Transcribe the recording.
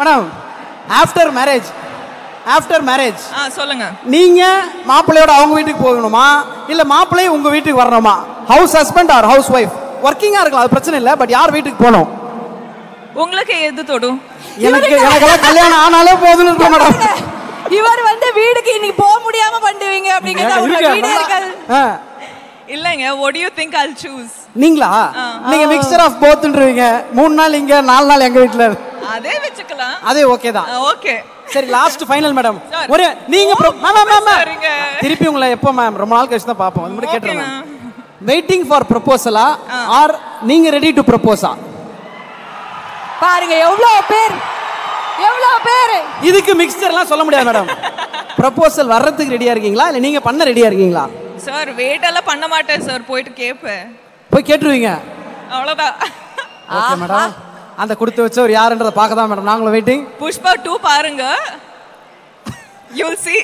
Madam after marriage சொல்லுங்க. நீங்க மாப்பிள்ளையோட அவங்க வீட்டுக்கு போகணுமா இல்ல மாப்பிள்ளை உங்க வீட்டுக்கு வரணுமா? House husband or house wife? ஒர்க்கிங்கா இருக்கலாம், அது பிரச்சனை இல்லை. பட் யார் வீட்டுக்கு போகணும்? உங்களுக்கு எது தொடும்? எனக்கெல்லாம் கல்யாணம் ஆனாலே போதுன்னு இருக்கோம் மேடம். இவர் வீடுக்கு இன்னைக்கு போக முடியாம பண்ணுவீங்க அப்படிங்கறது இல்லங்க. what do you think I'll choose? நீங்களா? நீங்க மிக்சர் ஆஃப் போத்ன்றீங்க. 3 நாள் இங்க 4 நாள் எங்க வீட்ல. அதே வெச்சுக்கலாம். அதே ஓகே தான். ஓகே சரி, லாஸ்ட் ஃபைனல் மேடம். ஒரு நீங்க திருப்பி உங்களை எப்போ மேம்? ரொம்ப நாள் கழிச்சு தான் பாப்போம். அது மட்டும் கேட்றேன். வெயிட்டிங் ஃபார் ப்ரொபோசலா ஆர் நீங்க ரெடி டு ப்ரொபோஸா? பாருங்க எவ்வளவு பேர். இதுக்கு மிக்சர்லாம் சொல்ல முடியாது மேடம். ப்ரொபோசல் வர்றதுக்கு ரெடியா இருக்கீங்களா இல்ல நீங்க பண்ண ரெடியா இருக்கீங்களா? சார் வெயிட் எல்லாம் பண்ண மாட்டேன் சார். போயிட்டு கேப்பேன். போய் கேட்டுருவீங்க? அவ்வளவுதான். Okay madam. அந்த கொடுத்து வச்சவர் யாருன்றத பார்க்க தான் மேடம் நாங்களும் வெயிட்டிங். புஷ்பா 2 பாருங்க. You'll see.